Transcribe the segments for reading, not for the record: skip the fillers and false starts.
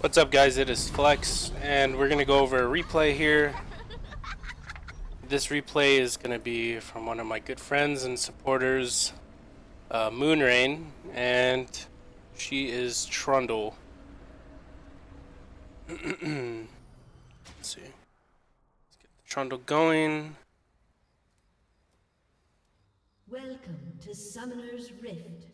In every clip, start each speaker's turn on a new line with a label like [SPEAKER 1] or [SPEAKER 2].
[SPEAKER 1] What's up, guys? It is Flex, and we're gonna go over a replay here. This replay is gonna be from one of my good friends and supporters, Moonrain, and she is Trundle. Let's see. Let's get the Trundle going.
[SPEAKER 2] Welcome to Summoner's Rift.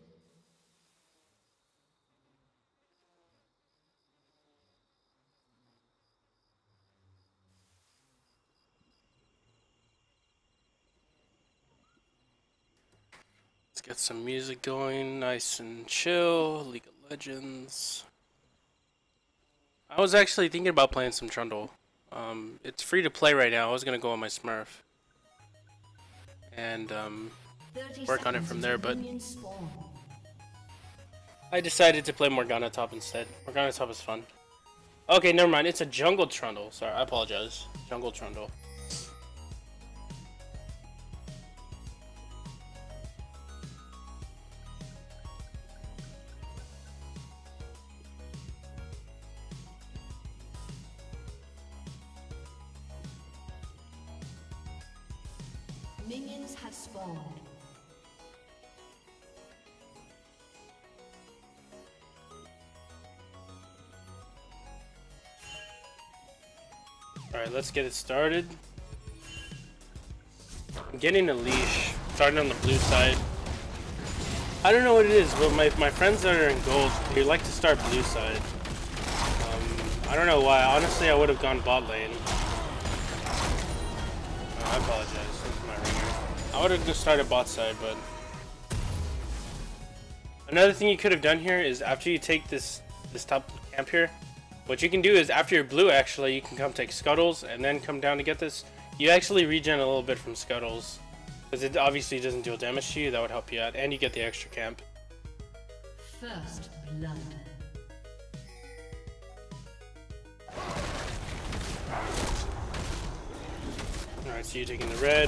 [SPEAKER 1] Let's get some music going, nice and chill. League of Legends. I was actually thinking about playing some Trundle. It's free to play right now. I was gonna go on my Smurf and work on it from there, but I decided to play Morgana top instead. Morgana top is fun. Okay, never mind. It's a jungle Trundle. Sorry, I apologize. Jungle Trundle.
[SPEAKER 2] Minions have spawned.
[SPEAKER 1] Alright, let's get it started. I'm getting a leash, starting on the blue side. I don't know what it is, but my friends that are in gold, they like to start blue side. I don't know why. Honestly, I would have gone bot lane. I apologize. That's my ringer. I would have just started bot side, but another thing you could have done here is after you take this top camp here, what you can do is after you're blue, actually, you can come take Scuttles and then come down to get this. You actually regen a little bit from Scuttles because it obviously doesn't deal damage to you. That would help you out, and you get the extra camp.
[SPEAKER 2] First blood.
[SPEAKER 1] Alright, so you're taking the red.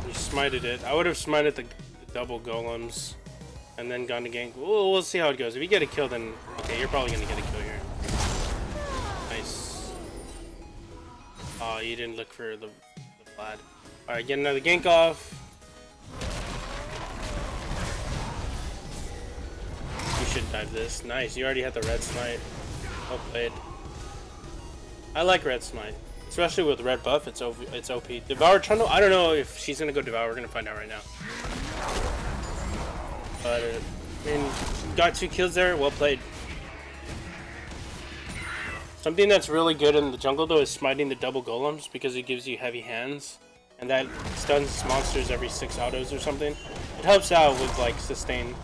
[SPEAKER 1] You smited it. I would have smited the double golems and then gone to gank. We'll see how it goes. If you get a kill, then okay, you're probably gonna get a kill here. Nice. Oh, you didn't look for the Vlad. Alright, get another gank off. You should dive this. Nice, you already had the red smite. Well played. I like red smite, especially with red buff. It's OP. Devour Trundle. I don't know if she's gonna go Devour. We're gonna find out right now. But I mean, got 2 kills there. Well played. Something that's really good in the jungle though is smiting the double golems because it gives you heavy hands, and that stuns monsters every 6 autos or something. It helps out with like sustain.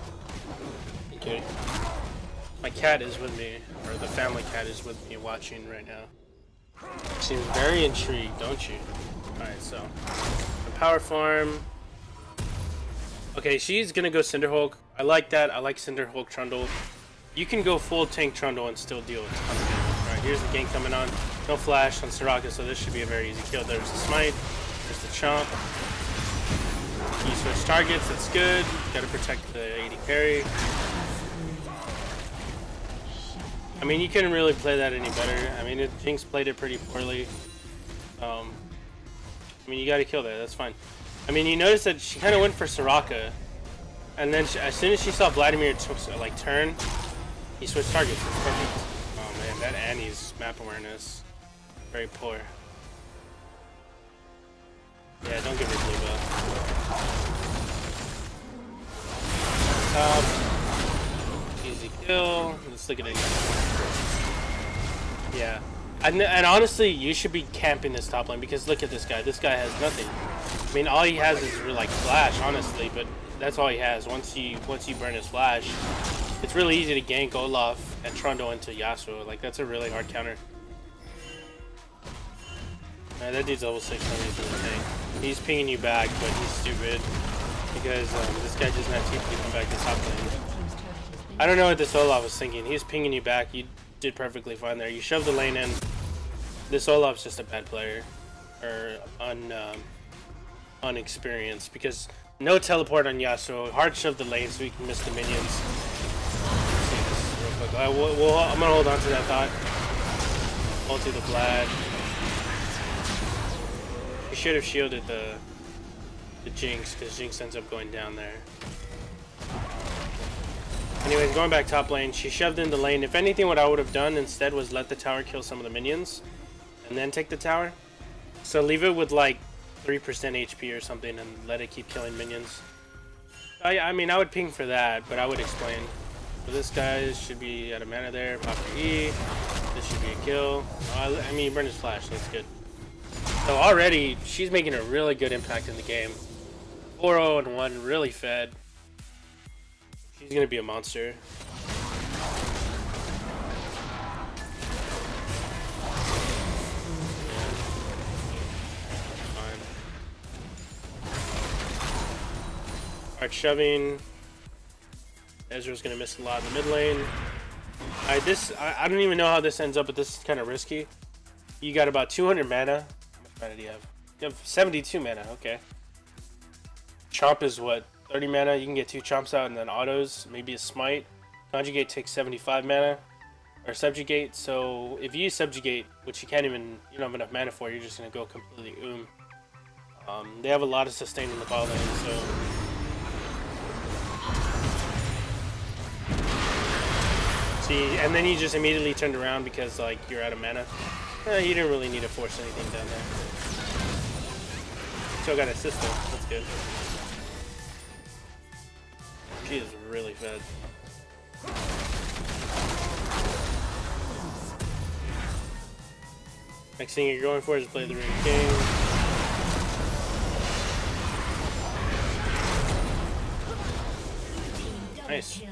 [SPEAKER 1] Okay. My cat is with me, or the family cat is with me watching right now. Seems very intrigued, don't you? Alright, so the power farm. Okay, she's gonna go Cinderhulk. I like that. I like Cinderhulk Trundle. You can go full tank Trundle and still deal a ton of damage. Alright, here's the gank coming on. No flash on Soraka, so this should be a very easy kill. There's the smite. There's the chomp. You switch targets, that's good. Gotta protect the AD carry. I mean, you couldn't really play that any better. I mean, Jinx played it pretty poorly. I mean, you gotta kill that. That's fine. I mean, you notice that she kind of went for Soraka, and then as soon as she saw Vladimir like turn, he switched targets. It's perfect. Oh man, that Annie's map awareness, very poor. Yeah, don't give her blue buff. Easy kill. Let's look at it. Yeah, and honestly, you should be camping this top lane because look at this guy. This guy has nothing. I mean, all he has is like flash, honestly, but that's all he has. Once you burn his flash, it's really easy to gank Olaf and Trundle into Yasuo. Like that's a really hard counter. Man, that dude's level 6 on the tank. He's pinging you back, but he's stupid because this guy doesn't have TP to come back to top lane. I don't know what this Olaf was thinking. He was pinging you back. You did perfectly fine there. You shoved the lane in. This Olaf's just a bad player, or unexperienced, because no teleport on Yasuo. Hard shove the lane so he can miss the minions. Let's see this real I'm gonna hold on to that thought. Ult to the Vlad. We should have shielded the Jinx, because Jinx ends up going down there. Anyways, going back top lane, she shoved in the lane. If anything, what I would have done instead was let the tower kill some of the minions, and then take the tower. So leave it with like 3% HP or something, and let it keep killing minions. I mean, I would ping for that, but I would explain. So this guy should be out of mana there. Pop your E. This should be a kill. I mean, you burn his flash. That's good. So already, she's making a really good impact in the game. 4-0 and 1, really fed. She's gonna be a monster. Fine. Alright, shoving. Ezreal's gonna miss a lot in the mid lane. I don't even know how this ends up, but this is kind of risky. You got about 200 mana. How much mana do you have? You have 72 mana. Okay. Chomp is what? 30 mana. You can get 2 chomps out and then autos. Maybe a smite. Conjugate takes 75 mana. Or subjugate. So if you use subjugate, which you don't have enough mana for, you're just gonna go completely They have a lot of sustain in the bot lane, so. See, and then you just immediately turned around because like you're out of mana. You didn't really need to force anything down there. Still got assist though. That's good. She is really fed. Next thing you're going for is play the Ring King. Nice.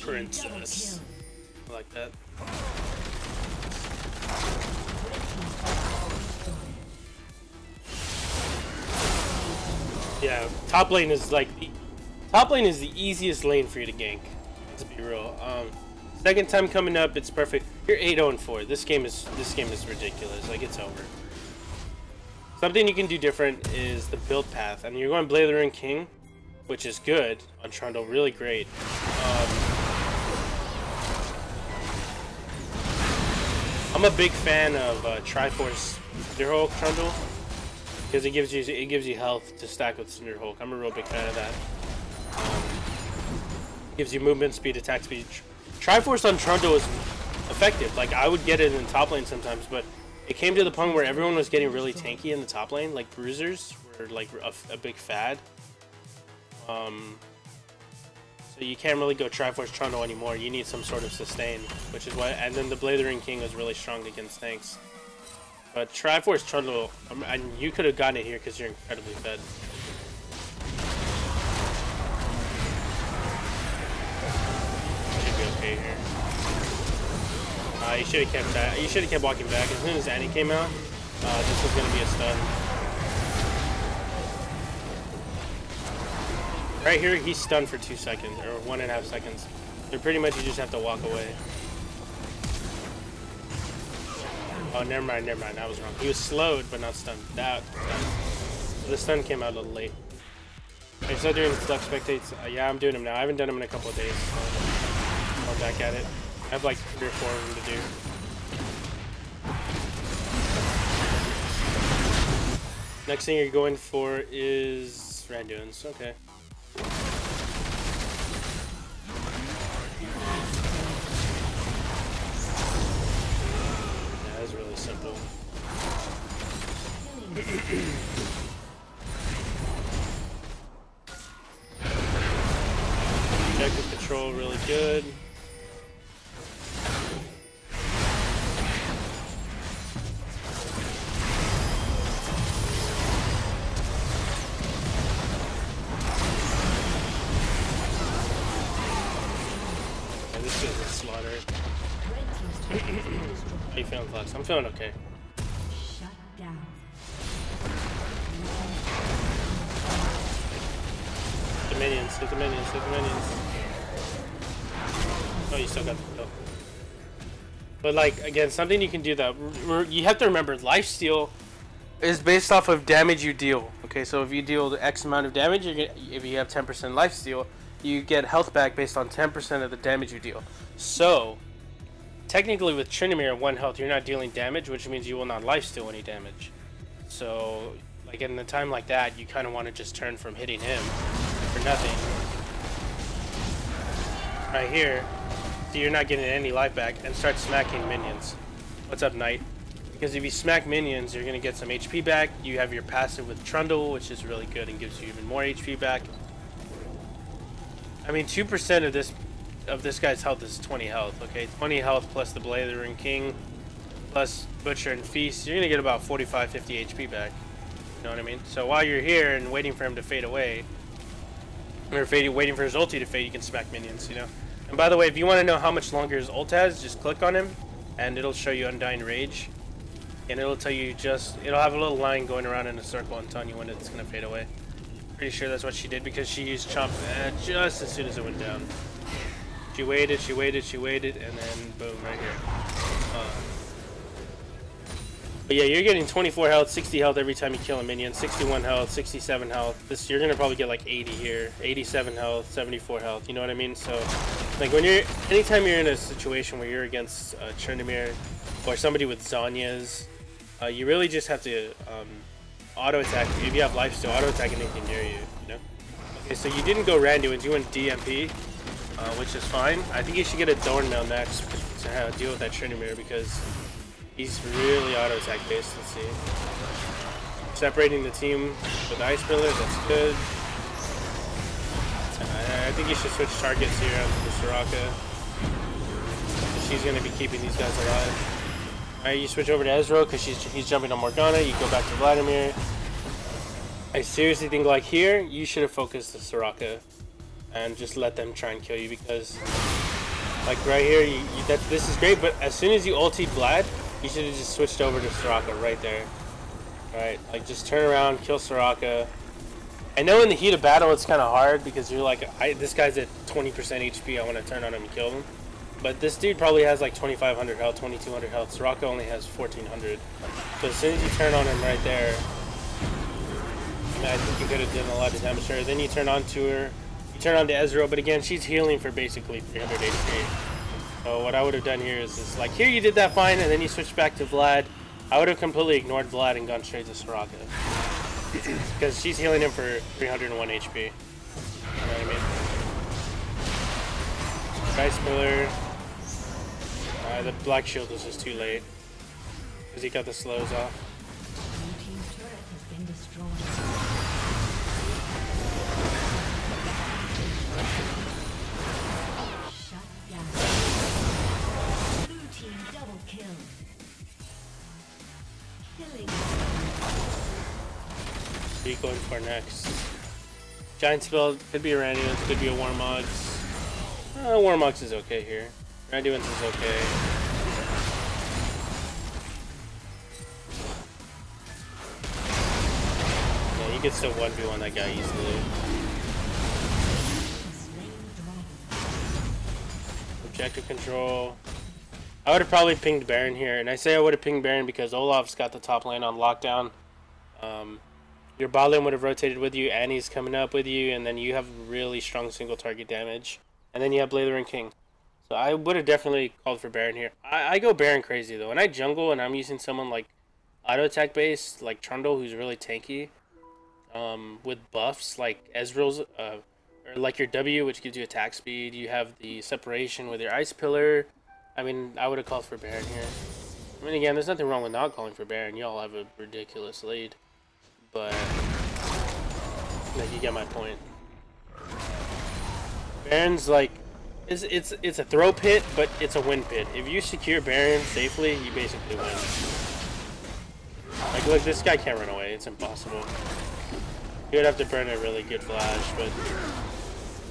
[SPEAKER 1] Princess. I like that. Yeah, top lane is the easiest lane for you to gank. To be real. Second time coming up, it's perfect. You're 8-0 and 4. This game is ridiculous. Like, it's over. Something you can do different is the build path. I mean, you're going Blade of the Ring King, which is good on Trundle, really great. I'm a big fan of Triforce Cinderhulk Trundle because it gives you health to stack with Cinderhulk. I'm a real big fan of that. Gives you movement speed, attack speed. Triforce on Trundle is effective. Like, I would get it in top lane sometimes, but it came to the point where everyone was getting really tanky in the top lane. Like, bruisers were like a big fad. So you can't really go Triforce Trundle anymore. You need some sort of sustain, which is why. And then the Blade of the Ring King was really strong against tanks. But Triforce Trundle, and you could have gotten it here because you're incredibly fed. Should be okay here. You should have kept that. You should have kept walking back. As soon as Annie came out, this was gonna be a stun. Right here, he's stunned for 2 seconds, or 1.5 seconds. So pretty much you just have to walk away. Oh, never mind, I was wrong. He was slowed, but not stunned. The stun came out a little late. I'm still doing Flex Spectates. Yeah, I'm doing them now. I haven't done them in a couple of days. So I'm back at it. I have like 3 or 4 of them to do. Next thing you're going for is Randuin's. Okay. Yeah, that's really simple. Objective control really good. How you feeling, Flex? I'm feeling okay.
[SPEAKER 2] Shut down.
[SPEAKER 1] minions, hit the minions, hit the minions. Oh, you still got the kill. But like, again, something you can do that, you have to remember, lifesteal is based off of damage you deal. Okay, so if you deal the X amount of damage, if you have 10% lifesteal, you get health back based on 10% of the damage you deal. So, technically with Tryndamere 1 health, you're not dealing damage, which means you will not lifesteal any damage. So, like in a time like that, you kind of want to just turn from hitting him for nothing. Right here, so you're not getting any life back, and start smacking minions. What's up, Knight? Because if you smack minions, you're going to get some HP back. You have your passive with Trundle, which is really good and gives you even more HP back. I mean, 2% of this guy's health is 20 health, okay? 20 health plus the Blazing King, plus Butcher and Feast, you're going to get about 45, 50 HP back. You know what I mean? So while you're here and waiting for him to fade away, or waiting for his ulti to fade, you can smack minions, you know? And by the way, if you want to know how much longer his ult has, just click on him, and it'll show you Undying Rage. And it'll tell you it'll have a little line going around in a circle and telling you when it's going to fade away. Pretty sure that's what she did because she used Chomp just as soon as it went down. She waited, and then boom, right here. But yeah, you're getting 24 health, 60 health every time you kill a minion, 61 health, 67 health. You're gonna probably get like 80 here, 87 health, 74 health. You know what I mean? So, like anytime you're in a situation where you're against Tryndamere or somebody with Zhonya's, you really just have to auto attack. If you have lifesteal, auto attack anything near you. You know? Okay, so you didn't go Randuin's, you went DMP, which is fine. I think you should get a Thornmail next to deal with that Tryndamere because he's really auto attack based. Let's see. Separating the team with Ice Pillar, that's good. I think you should switch targets here onto the Soraka. She's going to be keeping these guys alive. Alright, you switch over to Ezreal because he's jumping on Morgana. You go back to Vladimir. I seriously think like here, you should have focused the Soraka and just let them try and kill you because like right here, this is great, but as soon as you ultied Vlad, you should have just switched over to Soraka right there. Alright, like just turn around, kill Soraka. I know in the heat of battle it's kind of hard because you're like, this guy's at 20% HP, I want to turn on him and kill him. But this dude probably has like 2,500 health, 2,200 health. Soraka only has 1,400. So as soon as you turn on him right there, I think you could have done a lot of damage to her. Then you turn on to her, you turn on to Ezreal, but again, she's healing for basically 300 HP. So what I would have done here is just like, here you did that fine, and then you switched back to Vlad. I would have completely ignored Vlad and gone straight to Soraka. Because she's healing him for 301 HP. You know what I mean? Ice Pillar. The Black Shield was just too late. Because he got the slows off.
[SPEAKER 2] Blue team's turret has been destroyed. Shut down. Blue team double kill. Killing.
[SPEAKER 1] What are you going for next? Giant Spell, could be a Randuin, could be a Warmogs. Warmogs is okay here. Randuin's is okay. Yeah, you could still 1v1 that guy easily. Objective control. I would have probably pinged Baron here, and I say I would have pinged Baron because Olaf's got the top lane on lockdown. Your bot lane would have rotated with you, Annie's coming up with you, and then you have really strong single target damage. And then you have Blazing King. So I would have definitely called for Baron here. I go Baron crazy though. When I jungle and I'm using someone like auto attack based, like Trundle, who's really tanky, with buffs like Ezreal's, or like your W, which gives you attack speed. You have the separation with your Ice Pillar. I mean, I would have called for Baron here. I mean, again, there's nothing wrong with not calling for Baron. Y'all have a ridiculous lead. But, like, you get my point. Baron's like, it's a throw pit, but it's a win pit. If you secure Baron safely, you basically win. Like, look, this guy can't run away. It's impossible. You would have to burn a really good flash, but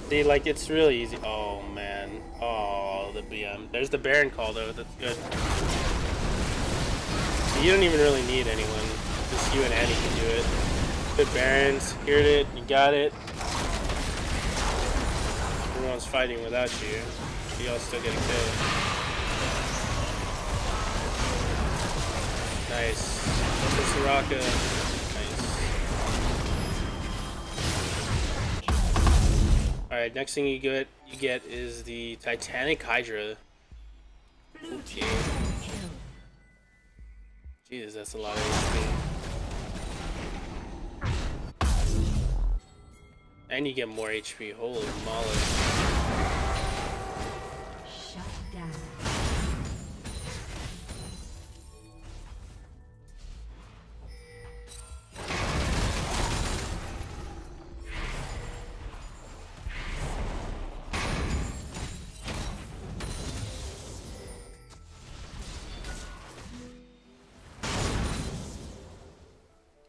[SPEAKER 1] see, like, it's really easy. Oh man, oh, the BM. There's the Baron call though. That's good. So you don't even really need anyone. Just you and Annie can do it. Good Baron, secured it. You got it. everyone's fighting without you. You all still get a kill. Nice. Look at Soraka. Nice. Alright, next thing you get is the Titanic Hydra. Okay. Jesus, that's a lot of HP. And you get more HP. Holy moly.
[SPEAKER 2] Shut down.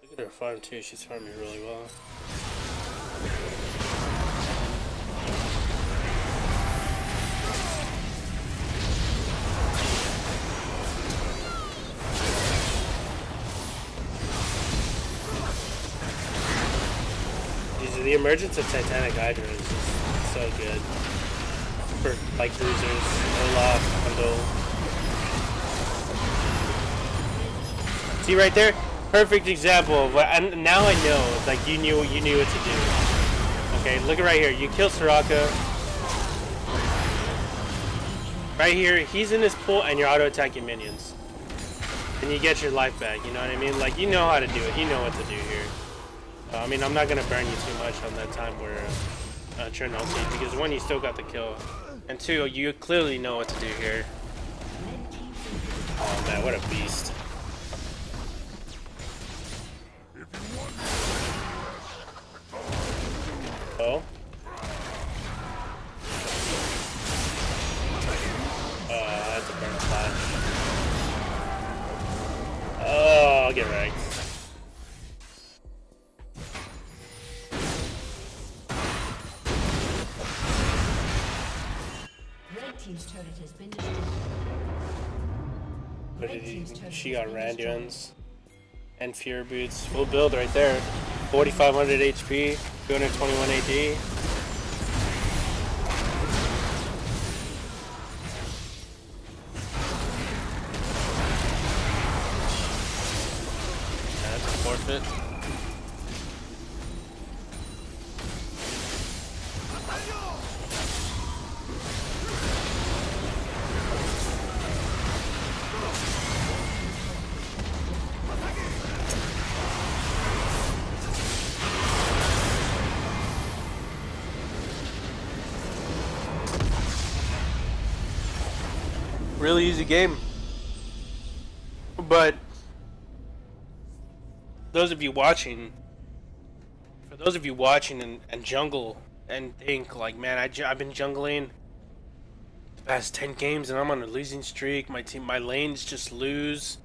[SPEAKER 1] Look at her farm too. She's farming really well. The emergence of Titanic Hydra is just so good for like bruisers, Olaf, Trundle. See right there, perfect example of what. And now I know, like you knew what to do. Okay, look at right here. You kill Soraka. Right here, he's in his pool, and you're auto attacking minions, and you get your life back. You know what I mean? Like you know how to do it. You know what to do here. I mean, I'm not gonna burn you too much on that time where Trundle ulti, because one, you still got the kill, and two, you clearly know what to do here. Oh man, what a beast! Oh. That's a burn flash. Oh, I'll get wrecked.
[SPEAKER 2] Team's turret has been destroyed.
[SPEAKER 1] What did she got Randuins and Fear Boots. Full build right there. 4,500 HP, 221 AD. That's a forfeit. Really easy game, but those of you watching, and jungle and think like, man, I've been jungling the past 10 games and I'm on a losing streak. My lanes just lose.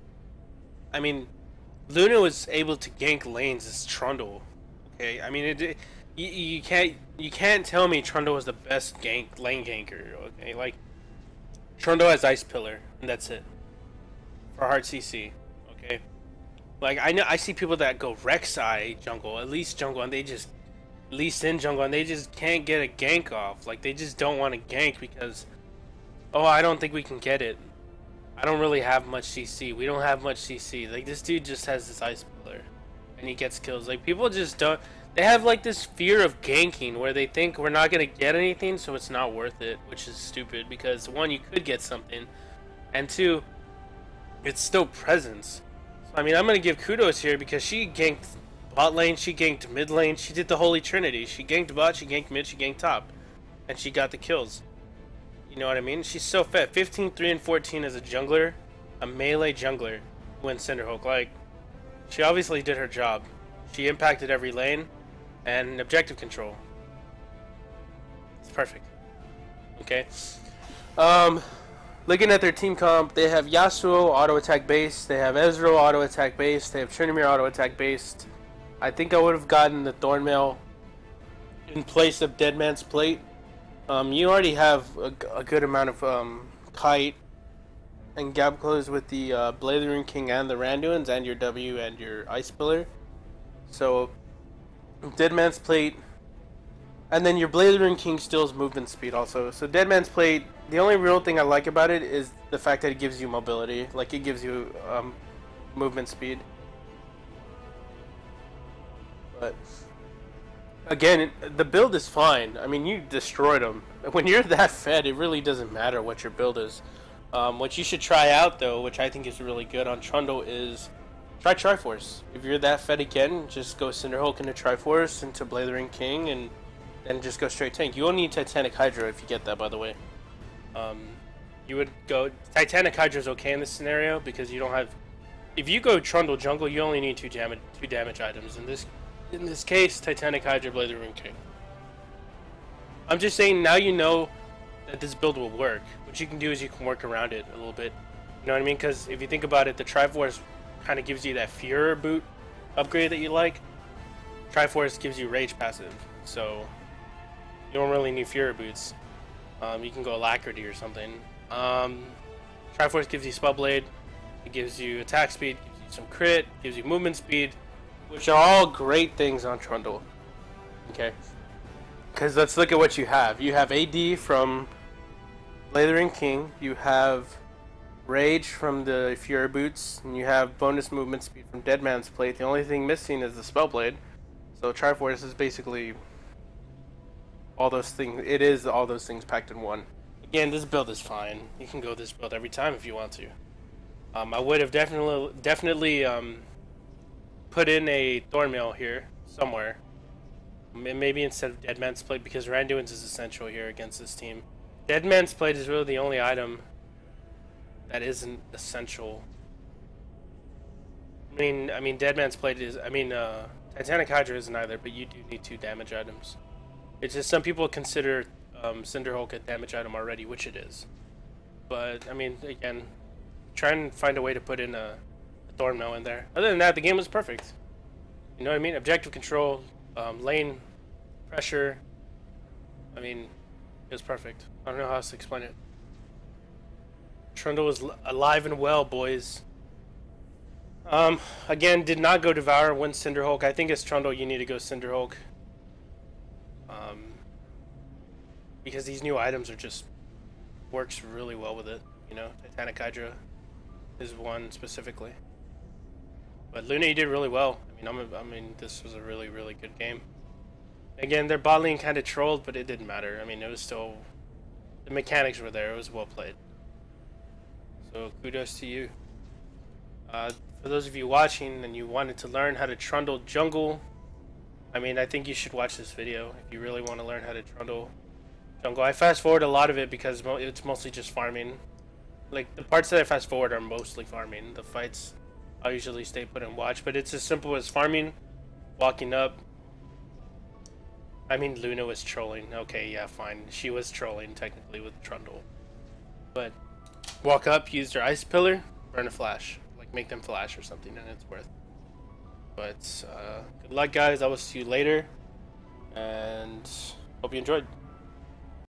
[SPEAKER 1] I mean, Luna was able to gank lanes as Trundle. Okay, I mean you can't tell me Trundle was the best lane ganker. Okay, like. Trundle has Ice Pillar, and that's it. For hard CC, okay? Like, I see people that go Rek'Sai jungle, at least jungle, and they just... Lee Sin jungle, and they just can't get a gank off. Like, they just don't want to gank because... Oh, I don't think we can get it. I don't really have much CC. We don't have much CC. Like, this dude just has this Ice Pillar, and he gets kills. Like, people just don't... They have, like, this fear of ganking where they think we're not going to get anything, so it's not worth it, which is stupid because, one, you could get something, and two, it's still presence. So, I mean, I'm going to give kudos here because she ganked bot lane, she ganked mid lane, she did the Holy Trinity. She ganked bot, she ganked mid, she ganked top, and she got the kills. You know what I mean? She's so fed. 15, 3, and 14 as a jungler, a melee jungler who wins Cinderhulk. Like, she obviously did her job. She impacted every lane. And objective control. It's perfect. Okay. Looking at their team comp, they have Yasuo auto attack based, they have Ezreal auto attack based, they have Tryndamere auto attack based. I think I would have gotten the Thornmail in place of Deadman's Plate. You already have a good amount of kite and gap close with the Blazing King and the Randuins and your W and your Ice Pillar. So Deadman's Plate And then your Blazing King steals movement speed also. So Deadman's Plate, the only real thing I like about it is the fact that it gives you mobility. Like, it gives you movement speed. But again, the build is fine. I mean, you destroyed them. When you're that fed, it really doesn't matter what your build is. What you should try out, though, which I think is really good on Trundle, is try Triforce. If you're that fed again, just go Cinderhulk into Triforce, into Blazing King, and then just go straight tank. You only need Titanic Hydra if you get that, by the way. You would go... Titanic Hydra is okay in this scenario, because you don't have... If you go Trundle Jungle, you only need two damage items. In this case, Titanic Hydra, Blazing King. I'm just saying, now you know that this build will work. What you can do is you can work around it a little bit. You know what I mean? Because if you think about it, the Triforce kind of gives you that Fury boot upgrade that you like. Triforce gives you Rage passive, so you don't really need Fury boots. You can go Alacrity or something. Triforce gives you Spellblade. It gives you attack speed, gives you some crit, gives you movement speed, which are all great things on Trundle. Okay. Because let's look at what you have. You have AD from Blazing King. You have Rage from the Fury Boots. And you have bonus movement speed from Deadman's Plate. The only thing missing is the Spellblade. So Triforce is basically all those things. It is all those things packed in one. Again, this build is fine. You can go this build every time if you want to. I would have definitely put in a Thornmail here somewhere. Maybe instead of Deadman's Plate, because Randuin's is essential here against this team. Deadman's Plate is really the only item that isn't essential. I mean, Deadman's Plate is. Titanic Hydra isn't either, but you do need two damage items. It's just some people consider Cinderhulk a damage item already, which it is. But I mean, again, try and find a way to put in a Thornmail in there. Other than that, the game was perfect. You know what I mean? Objective control, lane pressure. I mean, it was perfect. I don't know how else to explain it. Trundle was alive and well, boys. Again, did not go Devour, went Cinderhulk. I think as Trundle, you need to go Cinderhulk. Because these new items are just works really well with it. You know, Titanic Hydra is one specifically. But Luna, you did really well. I mean, this was a really, really good game. Again, their bot lane kind of trolled, but it didn't matter. I mean, it was still... The mechanics were there. It was well played. So, kudos to you. For those of you watching and you wanted to learn how to Trundle Jungle, I mean, I think you should watch this video if you really want to learn how to Trundle Jungle. I fast forward a lot of it because it's mostly just farming. Like, the parts that I fast forward are mostly farming. The fights, I'll usually stay put and watch, but it's as simple as farming, walking up. I mean, Luna was trolling. Okay, yeah, fine. She was trolling, technically, with Trundle. But walk up, use their ice pillar, burn a flash. Like, make them flash or something, and it's worth. But, good luck, guys. I will see you later. And hope you enjoyed.